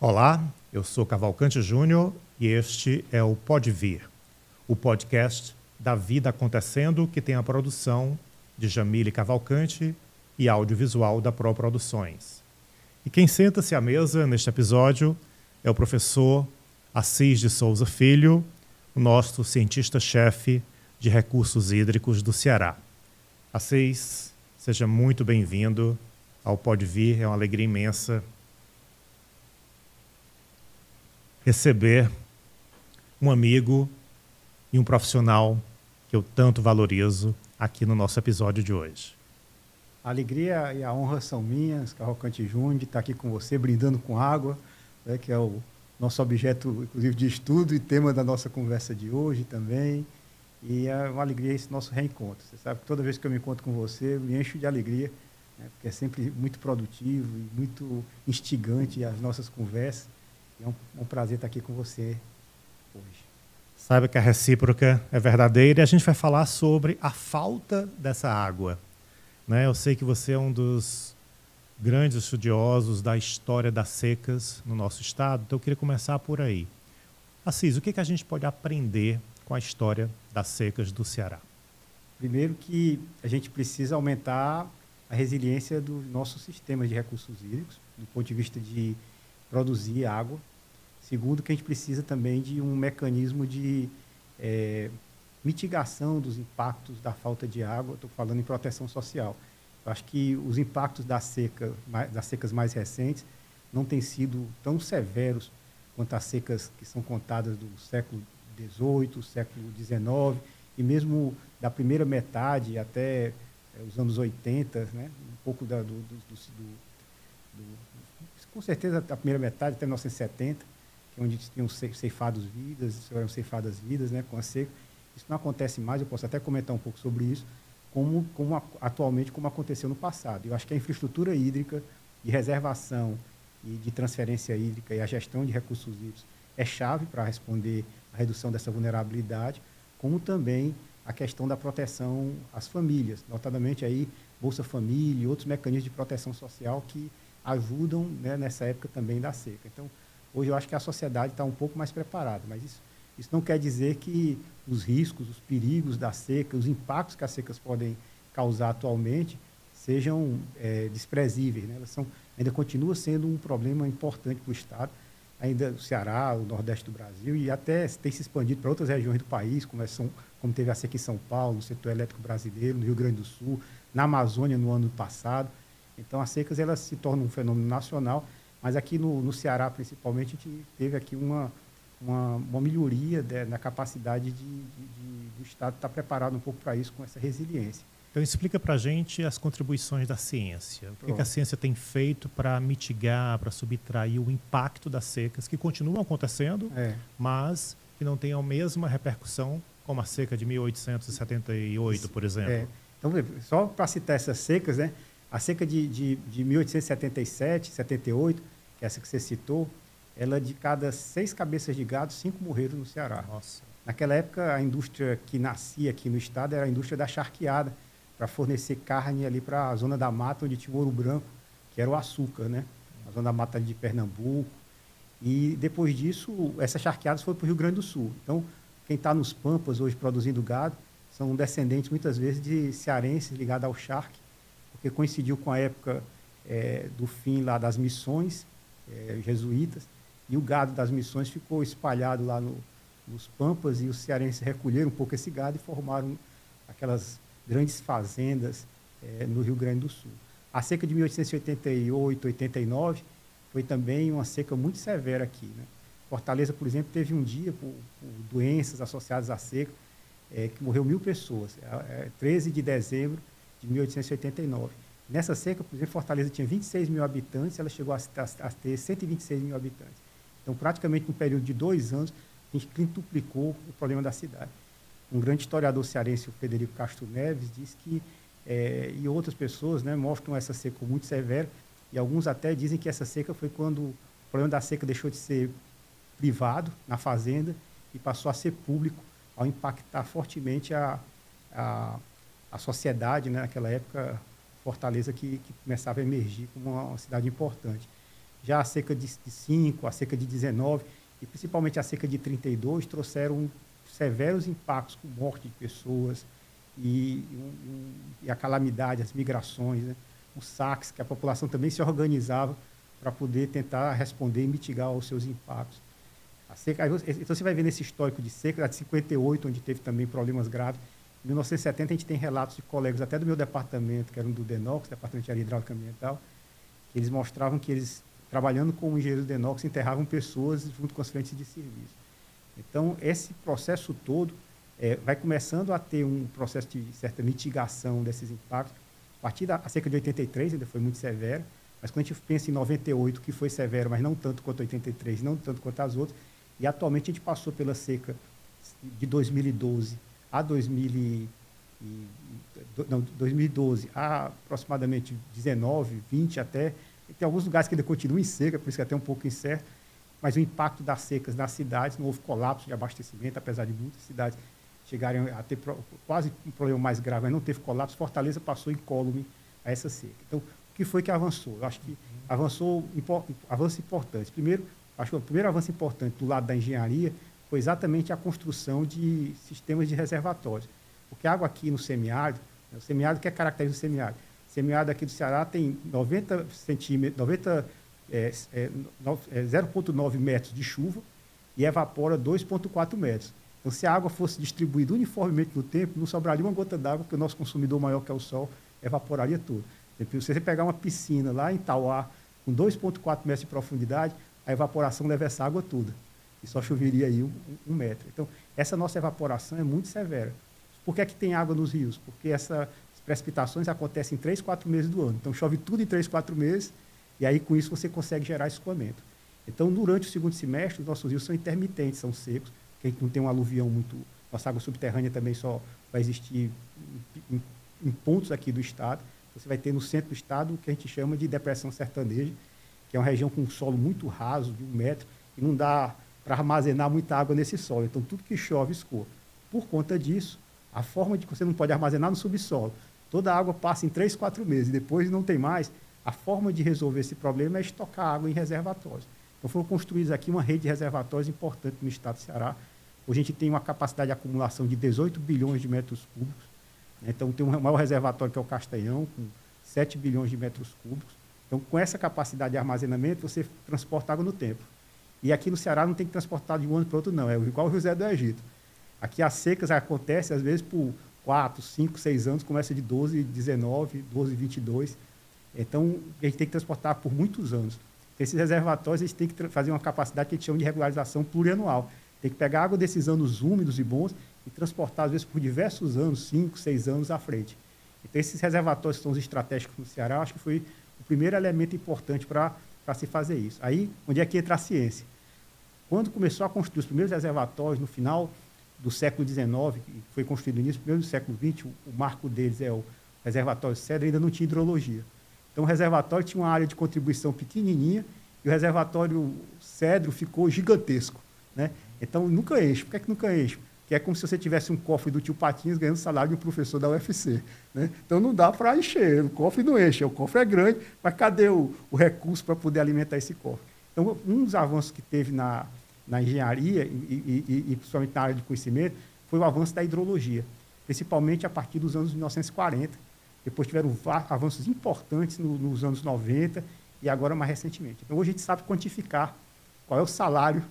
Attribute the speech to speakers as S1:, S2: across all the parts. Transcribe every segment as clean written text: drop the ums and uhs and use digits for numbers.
S1: Olá, eu sou Cavalcante Júnior e este é o Pode Vir, o podcast da vida acontecendo que tem a produção de Jamile Cavalcante e audiovisual da Pro Produções. E quem senta-se à mesa neste episódio é o professor Assis de Souza Filho, o nosso cientista-chefe de recursos hídricos do Ceará. Assis, seja muito bem-vindo ao Pode Vir, é uma alegria imensa receber um amigo e um profissional que eu tanto valorizo aqui no nosso episódio de hoje.
S2: A alegria e a honra são minhas, Cavalcante Júnior, de estar aqui com você, brindando com água, né, que é o nosso objeto, inclusive, de estudo e tema da nossa conversa de hoje também. E é uma alegria esse nosso reencontro. Você sabe que toda vez que eu me encontro com você, eu me encho de alegria, né, porque é sempre muito produtivo e muito instigante as nossas conversas. É um prazer estar aqui com você hoje.
S1: Saiba que a recíproca é verdadeira e a gente vai falar sobre a falta dessa água, né? Eu sei que você é um dos grandes estudiosos da história das secas no nosso estado, então eu queria começar por aí. Assis, o que a gente pode aprender com a história das secas do Ceará?
S2: Primeiro que a gente precisa aumentar a resiliência dos nossos sistemas de recursos hídricos, do ponto de vista de produzir água. Segundo, que a gente precisa também de um mecanismo de mitigação dos impactos da falta de água. Estou falando em proteção social. Eu acho que os impactos das secas mais recentes não têm sido tão severos quanto as secas que são contadas do século XVIII, século XIX, e mesmo da primeira metade até os anos 80, né? Um pouco com certeza a primeira metade, até 1970, que é onde tinham ceifado vidas, né, com a seca. Isso não acontece mais, eu posso até comentar um pouco sobre isso, atualmente como aconteceu no passado. Eu acho que a infraestrutura hídrica de reservação e de transferência hídrica e a gestão de recursos hídricos é chave para responder à redução dessa vulnerabilidade, como também a questão da proteção às famílias, notadamente aí Bolsa Família e outros mecanismos de proteção social que ajudam, né, nessa época também da seca. Então, hoje eu acho que a sociedade está um pouco mais preparada, mas isso não quer dizer que os riscos, os perigos da seca, os impactos que as secas podem causar atualmente sejam desprezíveis, né? Ainda continua sendo um problema importante para o Estado, ainda o Ceará, o Nordeste do Brasil, e até tem se expandido para outras regiões do país, como teve a seca em São Paulo, no setor elétrico brasileiro, no Rio Grande do Sul, na Amazônia no ano passado. Então, as secas elas se tornam um fenômeno nacional, mas aqui no Ceará, principalmente, a gente teve aqui uma melhoria na capacidade do Estado estar preparado um pouco para isso, com essa resiliência.
S1: Então, explica para a gente as contribuições da ciência. O que a ciência tem feito para mitigar, para subtrair o impacto das secas, que continuam acontecendo, mas que não têm a mesma repercussão como a seca de 1878, por exemplo.
S2: Então, só para citar essas secas, né? A seca de 1877, 78, que é essa que você citou, ela de cada 6 cabeças de gado, 5 morreram no Ceará.
S1: Nossa.
S2: Naquela época, a indústria que nascia aqui no estado era a indústria da charqueada, para fornecer carne ali para a zona da mata, onde tinha o ouro branco, que era o açúcar, né? A zona da mata ali de Pernambuco. E depois disso, essas charqueadas foram para o Rio Grande do Sul. Então, quem está nos Pampas hoje produzindo gado são descendentes, muitas vezes, de cearenses ligados ao charque, porque coincidiu com a época do fim lá das missões jesuítas, e o gado das missões ficou espalhado lá nos Pampas, e os cearenses recolheram um pouco esse gado e formaram aquelas grandes fazendas no Rio Grande do Sul. A seca de 1888, 89 foi também uma seca muito severa aqui, né? Fortaleza, por exemplo, teve um dia, por doenças associadas à seca, que morreu 1.000 pessoas, 13 de dezembro de 1889. Nessa seca, por exemplo, Fortaleza tinha 26 mil habitantes, ela chegou a ter 126 mil habitantes. Então, praticamente, no período de 2 anos, a gente quintuplicou o problema da cidade. Um grande historiador cearense, o Frederico Castro Neves, diz que, e outras pessoas, né, mostram essa seca muito severa, e alguns até dizem que essa seca foi quando o problema da seca deixou de ser privado na fazenda e passou a ser público, ao impactar fortemente a sociedade, né, naquela época, Fortaleza, que começava a emergir como uma cidade importante. Já a seca de 5, a seca de 19 e principalmente a seca de 32 trouxeram severos impactos com morte de pessoas e a calamidade, as migrações, né? Os saques, que a população também se organizava para poder tentar responder e mitigar os seus impactos. A seca, então você vai ver nesse histórico de seca, a de 58, onde teve também problemas graves. Em 1970, a gente tem relatos de colegas, até do meu departamento, que era do DENOX, Departamento de Área Hidráulica Ambiental, que eles mostravam que eles, trabalhando com engenheiros do DENOX, enterravam pessoas junto com as frentes de serviço. Então, esse processo todo vai começando a ter um processo de certa mitigação desses impactos. A partir da seca de 83, ainda foi muito severa, mas quando a gente pensa em 98, que foi severo, mas não tanto quanto 83, não tanto quanto as outras, e atualmente a gente passou pela seca de 2012 a 2012 a aproximadamente 19, 20 até. Tem alguns lugares que ainda continuam em seca, por isso que é até um pouco incerto, mas o impacto das secas nas cidades, não houve colapso de abastecimento, apesar de muitas cidades chegarem a ter quase um problema mais grave, mas não teve colapso. Fortaleza passou incólume a essa seca. Então, o que foi que avançou? Eu acho que avanços importantes. Primeiro, acho que o primeiro avanço importante do lado da engenharia foi exatamente a construção de sistemas de reservatórios. Porque a água aqui no semiárido, o semiárido que é característico do semiárido. O semiárido aqui do Ceará tem 90 centímetros, 0,9 metros de chuva e evapora 2,4 metros. Então, se a água fosse distribuída uniformemente no tempo, não sobraria uma gota d'água, porque o nosso consumidor maior, que é o sol, evaporaria tudo. Se você pegar uma piscina lá em Tauá, com 2,4 metros de profundidade, a evaporação leva essa água toda. E só choveria aí um metro. Então, essa nossa evaporação é muito severa. Por que é que tem água nos rios? Porque essas precipitações acontecem em 3, 4 meses do ano. Então, chove tudo em 3, 4 meses, e aí, com isso, você consegue gerar escoamento. Então, durante o segundo semestre, os nossos rios são intermitentes, são secos, porque a gente não tem um aluvião muito... Nossa água subterrânea também só vai existir em pontos aqui do estado. Você vai ter no centro do estado o que a gente chama de depressão sertaneja, que é uma região com um solo muito raso, de 1 metro, e não dá para armazenar muita água nesse solo. Então, tudo que chove escoa. Por conta disso, a forma de que você não pode armazenar no subsolo, toda a água passa em 3, 4 meses, e depois não tem mais, a forma de resolver esse problema é estocar água em reservatórios. Então, foram construídos aqui uma rede de reservatórios importante no estado do Ceará. Hoje a gente tem uma capacidade de acumulação de 18 bilhões de metros cúbicos. Então, tem um maior reservatório, que é o Castanhão, com 7 bilhões de metros cúbicos. Então, com essa capacidade de armazenamento, você transporta água no tempo. E aqui no Ceará não tem que transportar de um ano para o outro, não. É igual o José do Egito. Aqui as secas acontecem, às vezes, por 4, 5, 6 anos, começa de 12, 19, 12, 22. Então, a gente tem que transportar por muitos anos. Esses reservatórios, eles têm que fazer uma capacidade que a gente chama de regularização plurianual. Tem que pegar água desses anos úmidos e bons e transportar, às vezes, por diversos anos, 5, 6 anos à frente. Então, esses reservatórios que são os estratégicos no Ceará, acho que foi o primeiro elemento importante para se fazer isso. Aí, onde é que entra a ciência? Quando começou a construir os primeiros reservatórios, no final do século XIX, que foi construído no início do século XX, o marco deles é o reservatório Cedro, ainda não tinha hidrologia. Então, o reservatório tinha uma área de contribuição pequenininha e o reservatório Cedro ficou gigantesco, né? Então, nunca enche. Por que é que nunca enche? Que é como se você tivesse um cofre do tio Patinhas ganhando salário de um professor da UFC, né? Então, não dá para encher, o cofre não enche, o cofre é grande, mas cadê o recurso para poder alimentar esse cofre? Então, um dos avanços que teve na engenharia e principalmente na área de conhecimento foi o avanço da hidrologia, principalmente a partir dos anos 1940. Depois tiveram avanços importantes nos anos 90 e agora mais recentemente. Então, hoje a gente sabe quantificar qual é o salário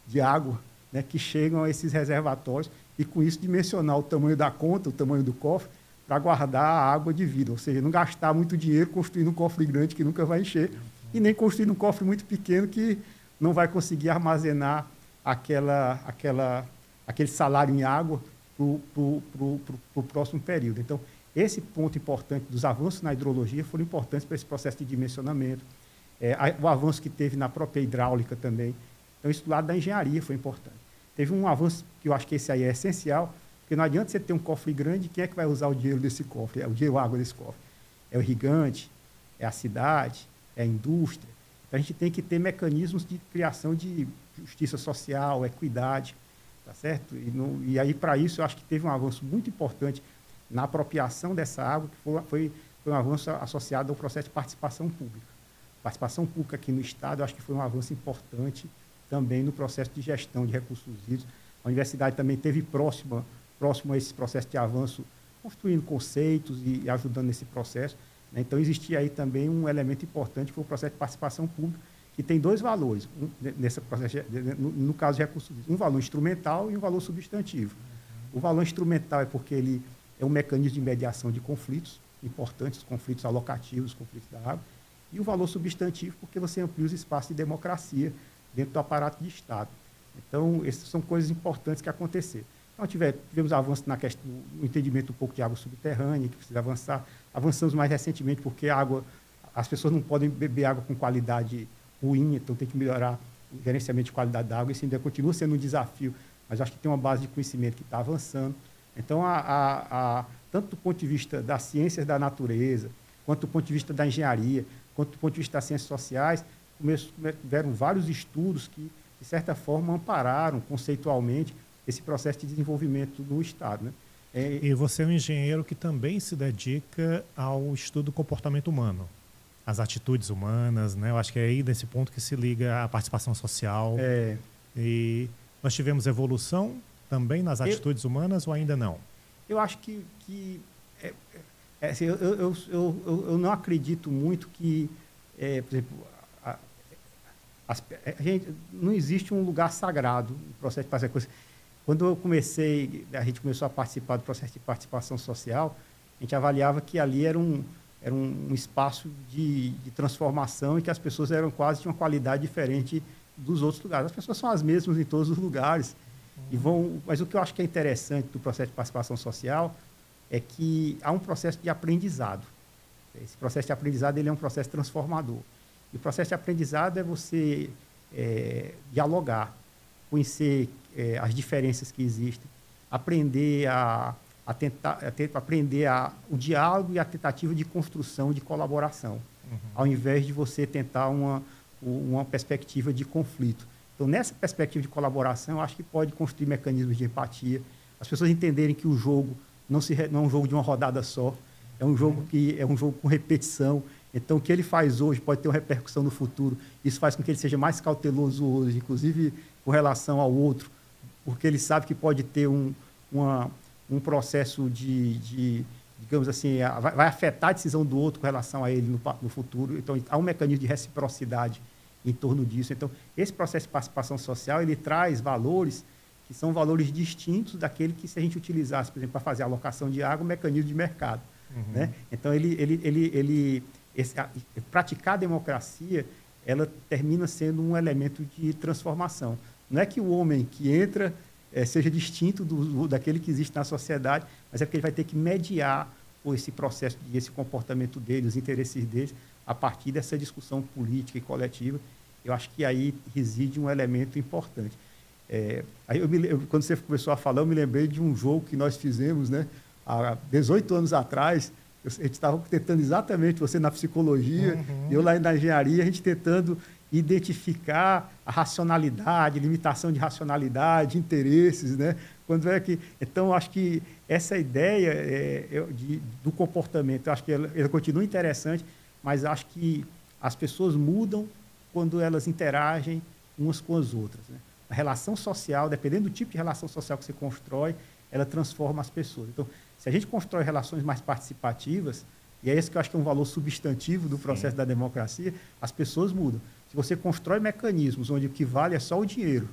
S2: de água, né, que chegam a esses reservatórios e, com isso, dimensionar o tamanho da conta, o tamanho do cofre, para guardar a água de vida. Ou seja, não gastar muito dinheiro construindo um cofre grande que nunca vai encher e nem construindo um cofre muito pequeno que não vai conseguir armazenar aquele salário em água para o próximo período. Então, esse ponto importante dos avanços na hidrologia foram importantes para esse processo de dimensionamento. O avanço que teve na própria hidráulica também. Então, isso do lado da engenharia foi importante. Teve um avanço que eu acho que esse aí é essencial, porque não adianta você ter um cofre grande, quem é que vai usar o dinheiro desse cofre? É o dinheiro, a água desse cofre. É o irrigante, é a cidade, é a indústria. Então, a gente tem que ter mecanismos de criação de justiça social, equidade, tá certo? E aí, para isso, eu acho que teve um avanço muito importante na apropriação dessa água, que foi um avanço associado ao processo de participação pública. A participação pública aqui no Estado, eu acho que foi um avanço importante também no processo de gestão de recursos hídricos. A universidade também esteve próximo a esse processo de avanço, construindo conceitos e ajudando nesse processo, né? Então, existia aí também um elemento importante, que foi o processo de participação pública, que tem dois valores, nesse processo, no caso de recursos hídricos, um valor instrumental e um valor substantivo. O valor instrumental é porque ele é um mecanismo de mediação de conflitos importantes, conflitos alocativos, conflitos da água, e o valor substantivo porque você amplia os espaços de democracia dentro do aparato de Estado. Então, essas são coisas importantes que aconteceram. Então, tivemos avanço na questão, no entendimento um pouco de água subterrânea, que precisa avançar. Avançamos mais recentemente porque as pessoas não podem beber água com qualidade ruim, então tem que melhorar o gerenciamento de qualidade da água. Isso ainda continua sendo um desafio, mas acho que tem uma base de conhecimento que está avançando. Então, tanto do ponto de vista das ciências da natureza, quanto do ponto de vista da engenharia, quanto do ponto de vista das ciências sociais, tiveram vários estudos que, de certa forma, ampararam conceitualmente esse processo de desenvolvimento no Estado, né?
S1: E você é um engenheiro que também se dedica ao estudo do comportamento humano, às atitudes humanas, né? Eu acho que é aí nesse ponto que se liga a participação social. E nós tivemos evolução também nas atitudes humanas ou ainda não?
S2: Eu acho que assim, eu não acredito muito que, por exemplo, não existe um lugar sagrado no processo de participação. Quando a gente começou a participar do processo de participação social, a gente avaliava que ali era um espaço de transformação e que as pessoas eram quase de uma qualidade diferente dos outros lugares. As pessoas são as mesmas em todos os lugares. Mas o que eu acho que é interessante do processo de participação social é que há um processo de aprendizado. Esse processo de aprendizado ele é um processo transformador. E o processo de aprendizado é você dialogar, conhecer as diferenças que existem, aprender o diálogo e a tentativa de construção, de colaboração, ao invés de você tentar uma perspectiva de conflito. Então, nessa perspectiva de colaboração, eu acho que pode construir mecanismos de empatia, as pessoas entenderem que o jogo não é um jogo de uma rodada só, é um jogo com repetição. Então, o que ele faz hoje pode ter uma repercussão no futuro. Isso faz com que ele seja mais cauteloso hoje, inclusive com relação ao outro, porque ele sabe que pode ter um processo digamos assim, vai afetar a decisão do outro com relação a ele no futuro. Então, há um mecanismo de reciprocidade em torno disso. Então, esse processo de participação social, ele traz valores que são valores distintos daquele que, se a gente utilizasse, por exemplo, para fazer a alocação de água, um mecanismo de mercado. Né? Então, praticar a democracia, ela termina sendo um elemento de transformação. Não é que o homem que entra seja distinto daquele que existe na sociedade, mas é porque ele vai ter que mediar esse processo e esse comportamento dele, os interesses dele, a partir dessa discussão política e coletiva. Eu acho que aí reside um elemento importante. Quando você começou a falar, eu me lembrei de um jogo que nós fizemos, né, há 18 anos atrás. A gente estava tentando exatamente, você na psicologia, eu lá na engenharia, a gente tentando identificar a racionalidade, limitação de racionalidade, interesses, né? Então, acho que essa ideia do comportamento, acho que ela continua interessante, mas acho que as pessoas mudam quando elas interagem umas com as outras, né? A relação social, dependendo do tipo de relação social que você constrói, ela transforma as pessoas. Então, se a gente constrói relações mais participativas, e é esse que eu acho que é um valor substantivo do processo da democracia, as pessoas mudam. Se você constrói mecanismos onde o que vale é só o dinheiro,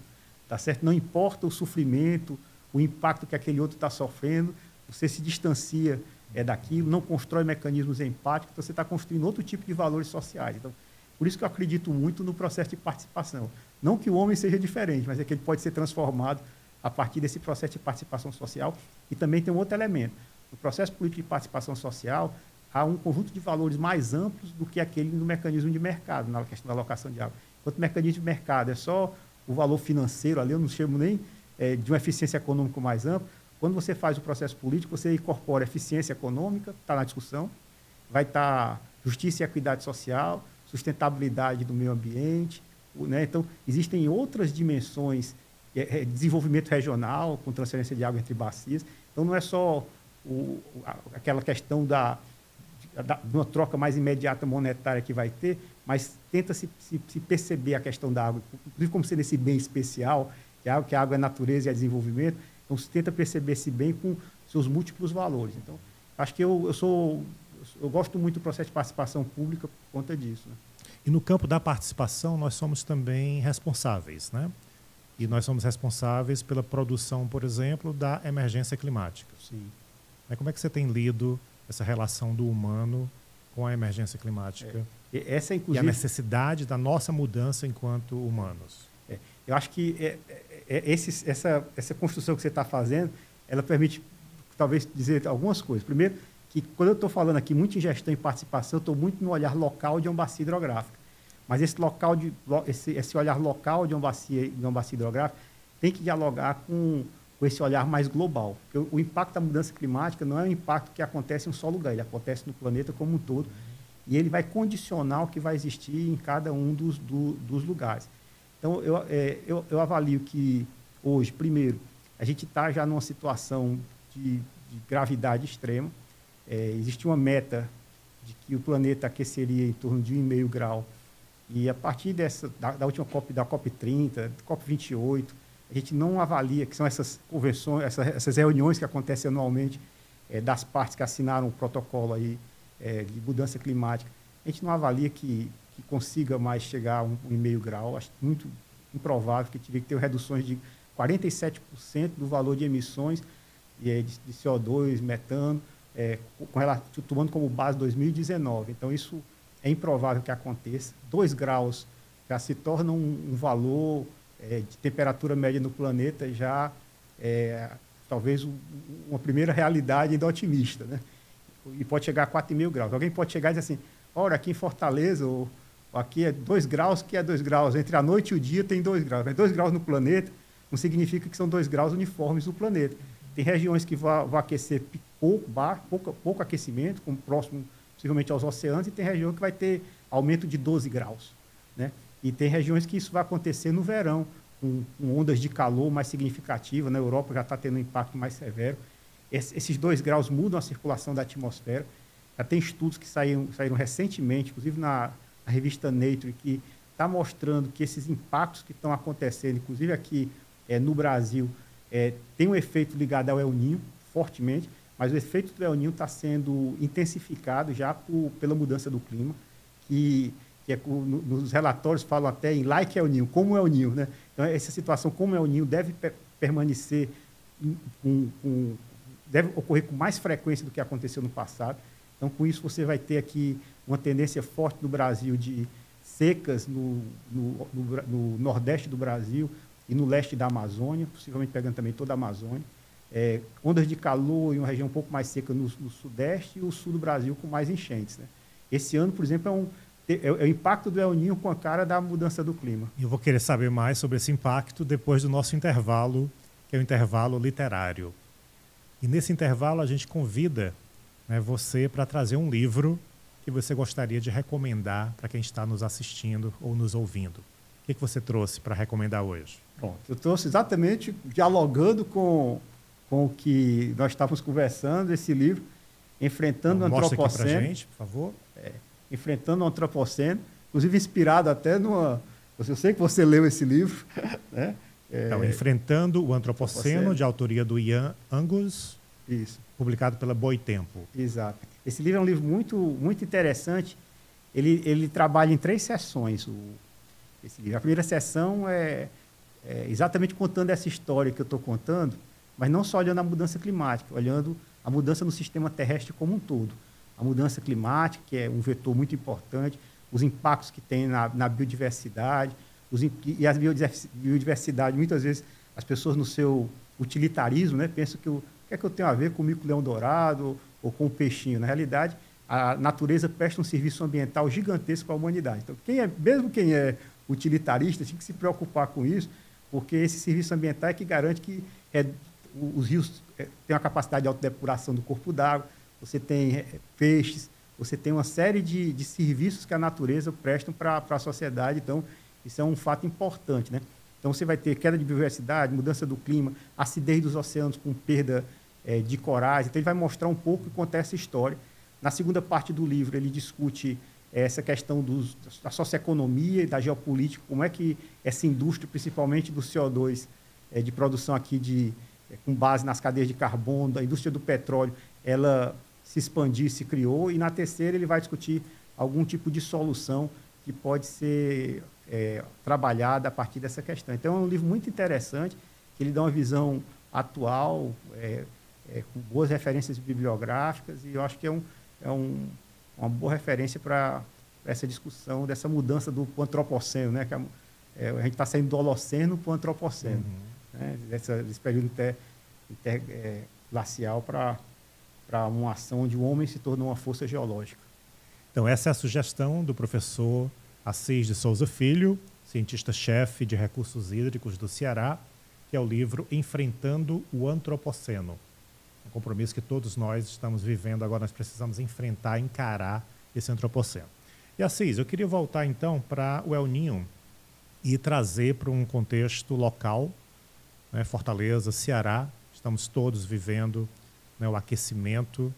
S2: tá certo? Não importa o sofrimento, o impacto que aquele outro está sofrendo, você se distancia daquilo, não constrói mecanismos empáticos, então você está construindo outro tipo de valores sociais. Então, por isso que eu acredito muito no processo de participação. Não que o homem seja diferente, mas é que ele pode ser transformado a partir desse processo de participação social. E também tem um outro elemento. No processo político de participação social, há um conjunto de valores mais amplos do que aquele no mecanismo de mercado, na questão da alocação de água. Enquanto o mecanismo de mercado é só o valor financeiro, ali eu não chamo nem de uma eficiência econômica mais ampla. Quando você faz o processo político, você incorpora eficiência econômica, está na discussão, vai estar justiça e equidade social, sustentabilidade do meio ambiente, né? Então, existem outras dimensões, desenvolvimento regional, com transferência de água entre bacias. Então, não é só aquela questão de uma troca mais imediata monetária que vai ter, mas tenta se perceber a questão da água, inclusive como sendo esse bem especial, que a água é natureza e é desenvolvimento, então se tenta perceber esse bem com seus múltiplos valores. Então, acho que eu gosto muito do processo de participação pública por conta disso, né?
S1: E no campo da participação, nós somos também responsáveis, né? E nós somos responsáveis pela produção, por exemplo, da emergência climática.
S2: Sim.
S1: Como é que você tem lido essa relação do humano com a emergência climática
S2: Essa, inclusive,
S1: e a necessidade da nossa mudança enquanto humanos?
S2: Eu acho que essa construção que você está fazendo, ela permite, talvez, dizer algumas coisas. Primeiro, que quando eu estou falando aqui muito em gestão e participação, eu estou muito no olhar local de uma bacia hidrográfica. Mas esse olhar local de uma bacia hidrográfica tem que dialogar com esse olhar mais global. Porque o impacto da mudança climática não é um impacto que acontece em um só lugar, ele acontece no planeta como um todo. E ele vai condicionar o que vai existir em cada um dos lugares. Então, eu avalio que hoje, primeiro, a gente está já numa situação de gravidade extrema. Existe uma meta de que o planeta aqueceria em torno de 1,5 grau. E a partir da última COP, da COP30, COP28, a gente não avalia, que são essas convenções, essas reuniões que acontecem anualmente das partes que assinaram o protocolo aí, de mudança climática. A gente não avalia que consiga mais chegar a 1,5 grau. Acho muito improvável que teria que ter reduções de 47% do valor de emissões de CO2, metano, tomando como base 2019. Então, isso é improvável que aconteça. 2 graus já se torna um valor de temperatura média no planeta, já talvez uma primeira realidade ainda otimista, né? E pode chegar a 4,5 graus. Alguém pode chegar e dizer assim, olha, aqui em Fortaleza, aqui é 2 graus, que é 2 graus. Entre a noite e o dia tem 2 graus. Mas 2 graus no planeta não significa que são 2 graus uniformes no planeta. Tem regiões que vão aquecer pouco aquecimento, como próximo, possivelmente, aos oceanos, e tem região que vai ter aumento de 12 graus, né? E tem regiões que isso vai acontecer no verão, com ondas de calor mais significativas. Na Europa já está tendo um impacto mais severo. Esses 2 graus mudam a circulação da atmosfera. Já tem estudos que saíram recentemente, inclusive na revista Nature, que está mostrando que esses impactos que estão acontecendo, inclusive aqui no Brasil, tem um efeito ligado ao El Niño, fortemente, mas o efeito do El Niño está sendo intensificado já pela mudança do clima, que nos relatórios falam até em like El Niño, como El Niño, né? Então, essa situação como El Niño deve permanecer, deve ocorrer com mais frequência do que aconteceu no passado. Então, com isso, você vai ter aqui uma tendência forte no Brasil de secas no nordeste do Brasil e no leste da Amazônia, possivelmente pegando também toda a Amazônia. Ondas de calor em uma região um pouco mais seca no sudeste e o sul do Brasil com mais enchentes, né? Esse ano, por exemplo, é o impacto do El Niño com a cara da mudança do clima.
S1: Eu vou querer saber mais sobre esse impacto depois do nosso intervalo, que é o intervalo literário. E nesse intervalo a gente convida, né, você para trazer um livro que você gostaria de recomendar para quem está nos assistindo ou nos ouvindo. O que você trouxe para recomendar hoje?
S2: Bom, eu trouxe exatamente dialogando com o que nós estávamos conversando, esse livro, Enfrentando o Antropoceno.
S1: Mostra aqui para a gente, por favor.
S2: Enfrentando o Antropoceno, inclusive inspirado até numa... Eu sei que você leu esse livro, né?
S1: Então, Enfrentando o Antropoceno, de autoria do Ian Angus.
S2: Isso.
S1: Publicado pela Boitempo.
S2: Exato. Esse livro é um livro muito, muito interessante. Ele trabalha em 3 sessões, esse livro. A primeira sessão é exatamente contando essa história que eu estou contando, mas não só olhando a mudança climática, olhando a mudança no sistema terrestre como um todo. A mudança climática, que é um vetor muito importante, os impactos que tem na biodiversidade, e a biodiversidade, muitas vezes, as pessoas no seu utilitarismo, né, pensam que o que é que eu tenho a ver com o mico-leão dourado ou com o peixinho. Na realidade, a natureza presta um serviço ambiental gigantesco para a humanidade. Então, mesmo quem é utilitarista tem que se preocupar com isso, porque esse serviço ambiental é que garante que os rios têm uma capacidade de autodepuração do corpo d'água, você tem peixes, você tem uma série de serviços que a natureza presta para a sociedade. Então, isso é um fato importante, né? Então, você vai ter queda de biodiversidade, mudança do clima, acidez dos oceanos com perda de corais. Então, ele vai mostrar um pouco e contar essa história. Na segunda parte do livro, ele discute essa questão da socioeconomia e da geopolítica, como é que essa indústria, principalmente do CO2, de produção aqui com base nas cadeias de carbono, da indústria do petróleo, ela se expandiu, se criou. E na terceira ele vai discutir algum tipo de solução que pode ser trabalhada a partir dessa questão. Então, é um livro muito interessante, que ele dá uma visão atual, com boas referências bibliográficas, e eu acho que uma boa referência para essa discussão dessa mudança do antropoceno, né? Que a gente está saindo do Holoceno para o Antropoceno, né? Desse período interglacial para uma ação onde o homem se tornou uma força geológica.
S1: Então, essa é a sugestão do professor Assis de Souza Filho, cientista-chefe de recursos hídricos do Ceará, que é o livro Enfrentando o Antropoceno. Um compromisso que todos nós estamos vivendo agora, nós precisamos enfrentar, encarar esse antropoceno. E Assis, eu queria voltar então para o El Niño e trazer para um contexto local, né, Fortaleza, Ceará, estamos todos vivendo, né, o aquecimento,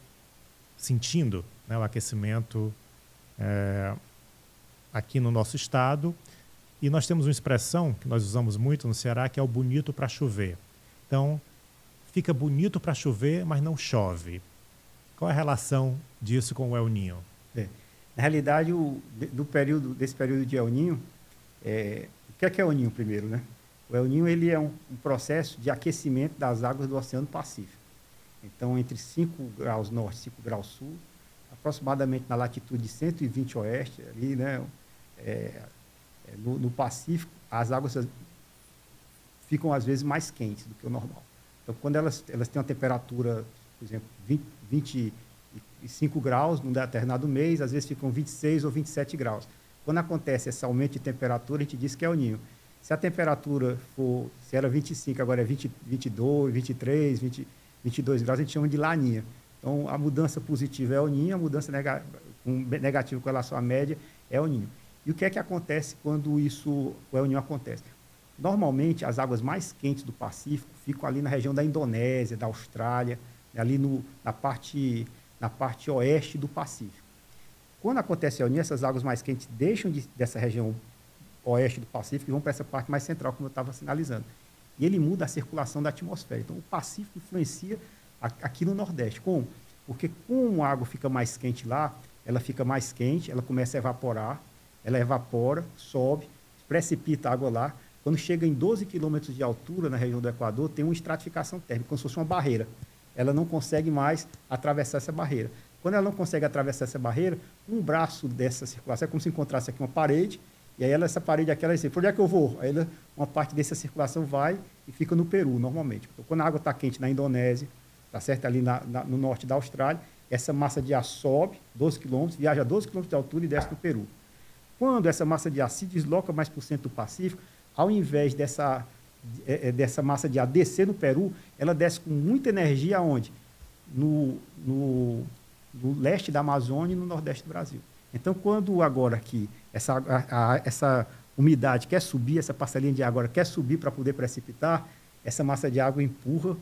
S1: sentindo, né, o aquecimento aqui no nosso estado, e nós temos uma expressão que nós usamos muito no Ceará, que é o bonito para chover. Então, fica bonito para chover, mas não chove. Qual é a relação disso com o El Niño?
S2: Na realidade, desse período de El Niño, o que é El Niño primeiro, né? O El Niño ele é um processo de aquecimento das águas do Oceano Pacífico. Então, entre 5 graus norte e 5 graus sul, aproximadamente na latitude de 120 oeste, ali, né, no Pacífico, as águas ficam, às vezes, mais quentes do que o normal. Então, quando elas têm uma temperatura, por exemplo, 25 graus num determinado mês, às vezes ficam 26 ou 27 graus. Quando acontece esse aumento de temperatura, a gente diz que é El Niño. Se a temperatura se era 25, agora é 22, 23, 22 graus, a gente chama de Laninha. Então, a mudança positiva é El Niño, a mudança negativa com relação à média é El Niño. E o que é que acontece quando o El Niño acontece? Normalmente, as águas mais quentes do Pacífico ficam ali na região da Indonésia, da Austrália, ali na parte oeste do Pacífico. Quando acontece El Niño, essas águas mais quentes deixam dessa região oeste do Pacífico e vão para essa parte mais central, como eu estava sinalizando. E ele muda a circulação da atmosfera. Então, o Pacífico influencia aqui no Nordeste. Como? Porque como a água fica mais quente lá, ela fica mais quente, ela começa a evaporar, ela evapora, sobe, precipita a água lá. Quando chega em 12 quilômetros de altura na região do Equador, tem uma estratificação térmica, como se fosse uma barreira. Ela não consegue mais atravessar essa barreira. Quando ela não consegue atravessar essa barreira, um braço dessa circulação é como se encontrasse aqui uma parede, e aí essa parede aqui, ela diz, por onde é que eu vou? Aí uma parte dessa circulação vai e fica no Peru, normalmente. Então, quando a água está quente na Indonésia, tá certo? Ali no norte da Austrália, essa massa de ar sobe 12 quilômetros, viaja a 12 quilômetros de altura e desce no Peru. Quando essa massa de ar se desloca mais para o centro do Pacífico, ao invés dessa massa de ar descer no Peru, ela desce com muita energia aonde? No leste da Amazônia e no nordeste do Brasil. Então, quando agora aqui essa umidade quer subir, essa parcelinha de água agora quer subir para poder precipitar, essa massa de água empurra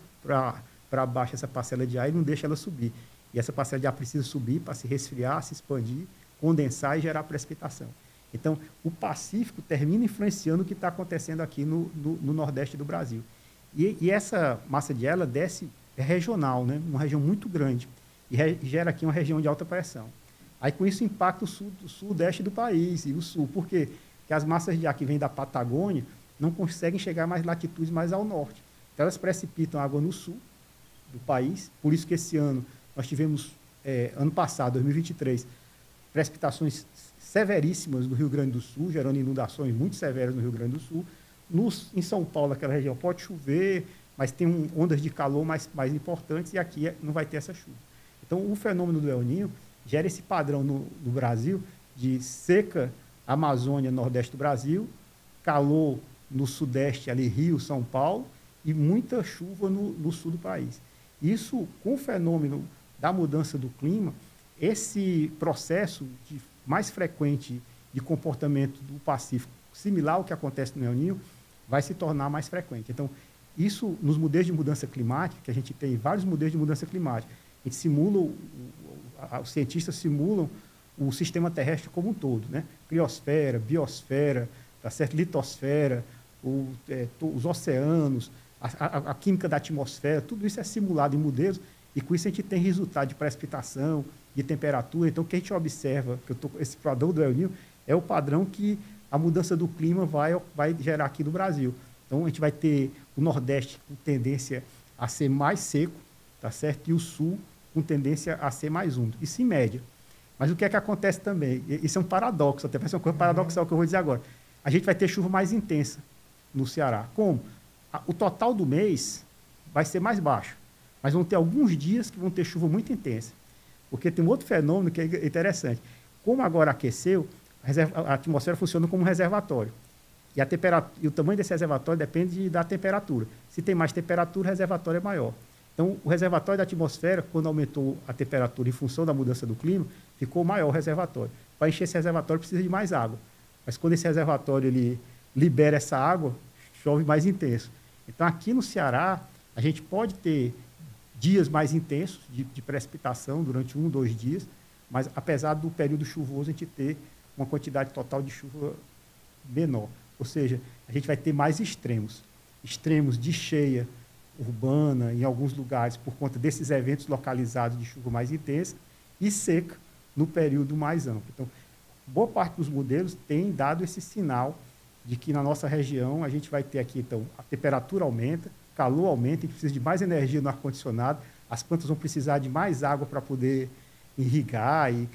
S2: para baixo essa parcela de ar e não deixa ela subir. E essa parcela de ar precisa subir para se resfriar, se expandir, condensar e gerar precipitação. Então, o Pacífico termina influenciando o que está acontecendo aqui no nordeste do Brasil. E essa massa de ar, ela desce regional, né? Uma região muito grande, e gera aqui uma região de alta pressão. Aí, com isso, impacta o sudeste do país e o sul. Por quê? Porque as massas de ar que vêm da Patagônia não conseguem chegar mais latitudes mais ao norte. Então, elas precipitam água no sul do país. Por isso que esse ano nós tivemos, ano passado, 2023, precipitações severíssimas no Rio Grande do Sul, gerando inundações muito severas no Rio Grande do Sul. Em São Paulo, aquela região, pode chover, mas tem ondas de calor mais importantes, e aqui não vai ter essa chuva. Então, o fenômeno do El Niño gera esse padrão no Brasil de seca, Amazônia, nordeste do Brasil, calor no sudeste, ali Rio, São Paulo, e muita chuva no sul do país. Isso, com o fenômeno da mudança do clima, esse processo mais frequente de comportamento do Pacífico, similar ao que acontece no El Niño, vai se tornar mais frequente. Então, isso nos modelos de mudança climática, que a gente tem vários modelos de mudança climática, A gente simula, os cientistas simulam o sistema terrestre como um todo, né? Criosfera, biosfera, tá certo? Litosfera, os oceanos, a química da atmosfera, tudo isso é simulado em modelos e com isso a gente tem resultado de precipitação, de temperatura. Então, o que a gente observa, esse padrão do El Niño é o padrão que a mudança do clima vai gerar aqui no Brasil. Então, a gente vai ter o Nordeste com tendência a ser mais seco, tá certo? E o Sul com tendência a ser mais úmido. Isso em média. Mas o que é que acontece também? Isso é um paradoxo, até parece uma coisa paradoxal que eu vou dizer agora. A gente vai ter chuva mais intensa no Ceará. Como? O total do mês vai ser mais baixo, mas vão ter alguns dias que vão ter chuva muito intensa. Porque tem um outro fenômeno que é interessante. Como agora aqueceu, a atmosfera funciona como um reservatório. E o tamanho desse reservatório depende da temperatura. Se tem mais temperatura, o reservatório é maior. Então, o reservatório da atmosfera, quando aumentou a temperatura em função da mudança do clima, ficou maior o reservatório. Para encher esse reservatório, precisa de mais água. Mas quando esse reservatório ele libera essa água, chove mais intenso. Então, aqui no Ceará, a gente pode ter dias mais intensos de precipitação durante 1, 2 dias, mas apesar do período chuvoso, a gente ter uma quantidade total de chuva menor. Ou seja, a gente vai ter mais extremos. Extremos de cheia urbana em alguns lugares por conta desses eventos localizados de chuva mais intensa e seca no período mais amplo. Então, boa parte dos modelos tem dado esse sinal de que na nossa região a gente vai ter aqui, então, a temperatura aumenta, calor aumenta, a gente precisa de mais energia no ar-condicionado, as plantas vão precisar de mais água para poder irrigar e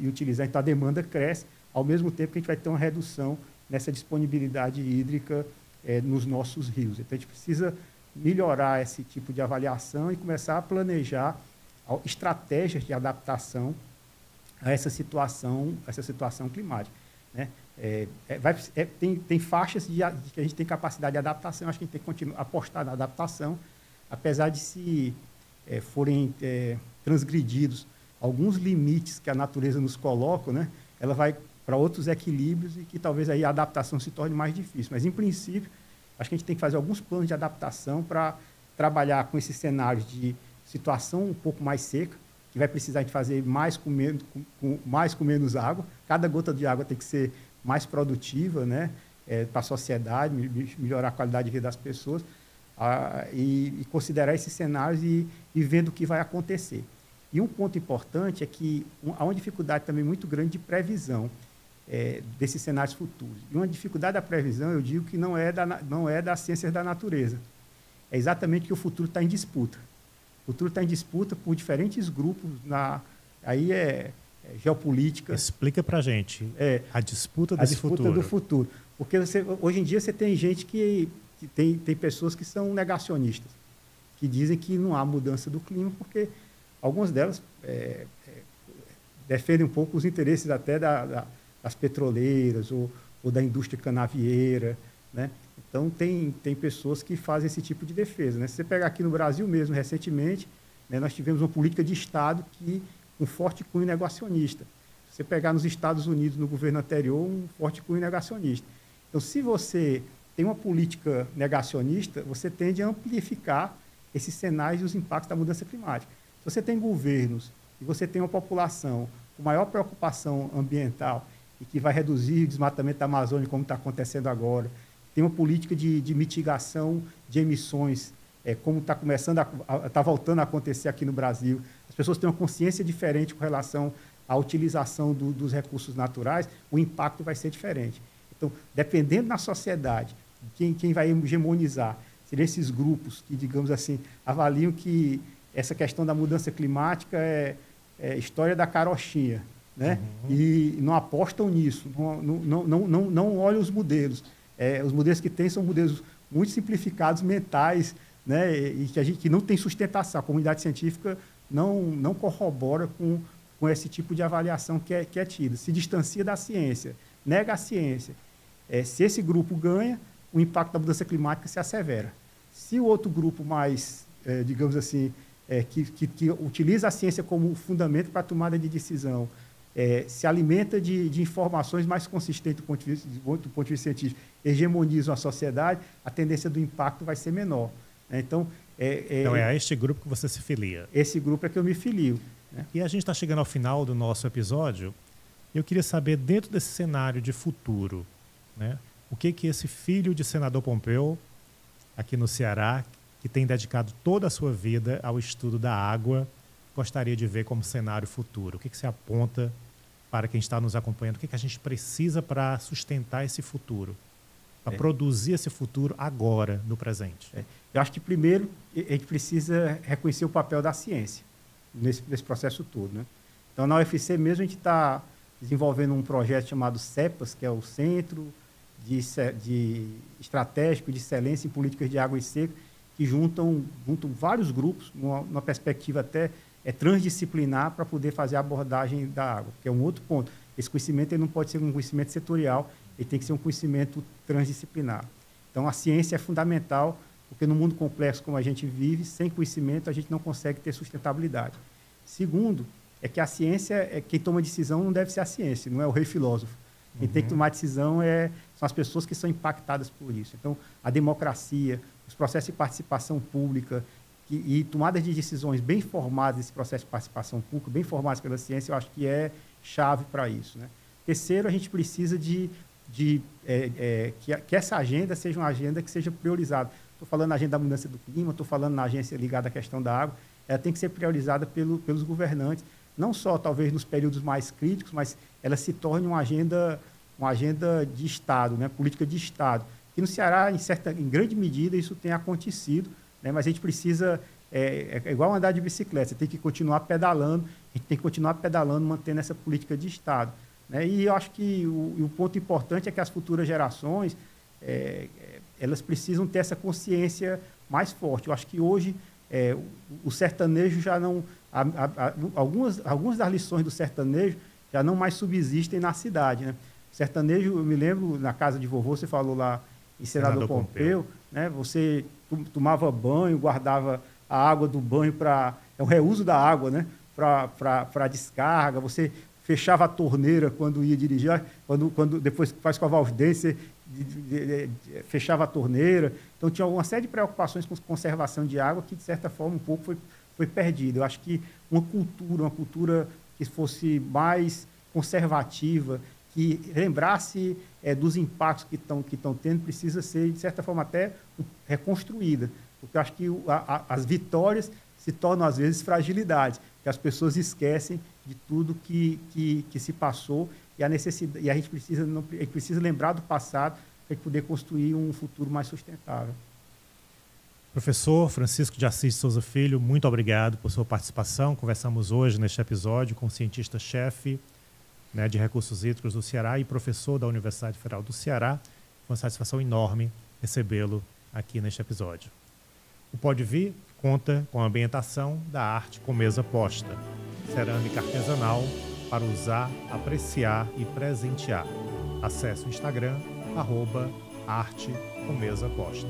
S2: utilizar, então a demanda cresce, ao mesmo tempo que a gente vai ter uma redução nessa disponibilidade hídrica nos nossos rios. Então, a gente precisa melhorar esse tipo de avaliação e começar a planejar estratégias de adaptação a essa situação climática, né? Tem faixas que a gente tem capacidade de adaptação, acho que a gente tem que continuar a apostar na adaptação, apesar de se forem transgredidos alguns limites que a natureza nos coloca, né? Ela vai para outros equilíbrios e que talvez aí a adaptação se torne mais difícil. Mas, em princípio, acho que a gente tem que fazer alguns planos de adaptação para trabalhar com esses cenários de situação um pouco mais seca, que vai precisar de fazer mais com menos água. Cada gota de água tem que ser mais produtiva, né, para a sociedade, melhorar a qualidade de vida das pessoas, e considerar esses cenários e vendo o que vai acontecer. E um ponto importante é que há uma dificuldade também muito grande de previsão desses cenários futuros. E uma dificuldade da previsão, eu digo que não é das ciências da natureza. É exatamente que o futuro está em disputa. O futuro está em disputa por diferentes grupos, aí é geopolítica.
S1: Explica para a gente a disputa desse futuro. A disputa
S2: do futuro. Porque hoje em dia você tem gente que tem pessoas que são negacionistas, que dizem que não há mudança do clima, porque algumas delas defendem um pouco os interesses até das petroleiras ou da indústria canavieira, né? Então, tem pessoas que fazem esse tipo de defesa, né? Se você pegar aqui no Brasil mesmo, recentemente, né, nós tivemos uma política de Estado com forte cunho negacionista. Se você pegar nos Estados Unidos, no governo anterior, um forte cunho negacionista. Então, se você tem uma política negacionista, você tende a amplificar esses sinais e os impactos da mudança climática. Se você tem governos e você tem uma população com maior preocupação ambiental e que vai reduzir o desmatamento da Amazônia, como está acontecendo agora, tem uma política de mitigação de emissões, como está voltando a acontecer aqui no Brasil. As pessoas têm uma consciência diferente com relação à utilização dos recursos naturais, o impacto vai ser diferente. Então, dependendo da sociedade, quem vai hegemonizar, seriam esses grupos que, digamos assim, avaliam que essa questão da mudança climática é história da carochinha, né? Uhum. E não apostam nisso, não olham os modelos. Os modelos que tem são modelos muito simplificados, mentais, né? E que não tem sustentação. A comunidade científica não corrobora com esse tipo de avaliação que é tida. Se distancia da ciência, nega a ciência. Se esse grupo ganha, o impacto da mudança climática se assevera. Se o outro grupo mais, digamos assim, que utiliza a ciência como fundamento para a tomada de decisão, se alimenta de informações mais consistentes do ponto de vista científico, hegemonizam a sociedade, a tendência do impacto vai ser menor, né? Então,
S1: Então é a este grupo que você se filia.
S2: Esse grupo é que eu me filio, né?
S1: E a gente está chegando ao final do nosso episódio. Eu queria saber, dentro desse cenário de futuro, né, o que esse filho de senador Pompeu, aqui no Ceará, que tem dedicado toda a sua vida ao estudo da água, gostaria de ver como cenário futuro? O que você aponta para quem está nos acompanhando? O que a gente precisa para sustentar esse futuro? Para produzir esse futuro agora, no presente?
S2: Eu acho que, primeiro, a gente precisa reconhecer o papel da ciência nesse processo todo, né? Então, na UFC mesmo, a gente está desenvolvendo um projeto chamado CEPAS, que é o Centro de Estratégico de Excelência em Políticas de Água e Seca, que juntam vários grupos, numa perspectiva até transdisciplinar, para poder fazer a abordagem da água, que é um outro ponto. Esse conhecimento ele não pode ser um conhecimento setorial, ele tem que ser um conhecimento transdisciplinar. Então, a ciência é fundamental, porque no mundo complexo como a gente vive, sem conhecimento, a gente não consegue ter sustentabilidade. Segundo, é que a ciência, quem toma decisão não deve ser a ciência, não é o rei filósofo. Quem tem que tomar decisão são as pessoas que são impactadas por isso. Então, a democracia, os processos de participação pública e tomadas de decisões bem formadas, esse processo de participação pública, bem formadas pela ciência, eu acho que é chave para isso, né? Terceiro, a gente precisa que essa agenda seja uma agenda que seja priorizada. Estou falando na agenda da mudança do clima, estou falando na agência ligada à questão da água, ela tem que ser priorizada pelos governantes, não só talvez nos períodos mais críticos, mas ela se torne uma agenda de Estado, né? Política de Estado. E no Ceará, em grande medida, isso tem acontecido, né? Mas a gente precisa, é igual andar de bicicleta, você tem que continuar pedalando, a gente tem que continuar pedalando, mantendo essa política de Estado, né? E eu acho que o ponto importante é que as futuras gerações, elas precisam ter essa consciência mais forte. Eu acho que hoje o sertanejo já não... Algumas das lições do sertanejo já não mais subsistem na cidade, né? O sertanejo, eu me lembro, na casa de vovô, você falou lá em Senador Pompeu, né? Você tomava banho, guardava a água do banho para... É um reuso da água, né? Para descarga, você fechava a torneira quando ia dirigir, depois que faz escovar os dentes, você fechava a torneira. Então, tinha uma série de preocupações com conservação de água que, de certa forma, um pouco foi perdida. Eu acho que uma cultura que fosse mais conservativa, que lembrasse dos impactos que estão tendo, precisa ser, de certa forma, até reconstruída. Porque eu acho que as vitórias se tornam, às vezes, fragilidades, que as pessoas esquecem de tudo que se passou e a gente precisa lembrar do passado para poder construir um futuro mais sustentável.
S1: Professor Francisco de Assis Souza Filho, muito obrigado por sua participação. Conversamos hoje neste episódio com o cientista-chefe, né, de recursos hídricos do Ceará e professor da Universidade Federal do Ceará. Foi uma satisfação enorme recebê-lo aqui neste episódio. O Pode Vir conta com a ambientação da arte com mesa posta, cerâmica artesanal para usar, apreciar e presentear. Acesse o Instagram, @arte com mesa posta.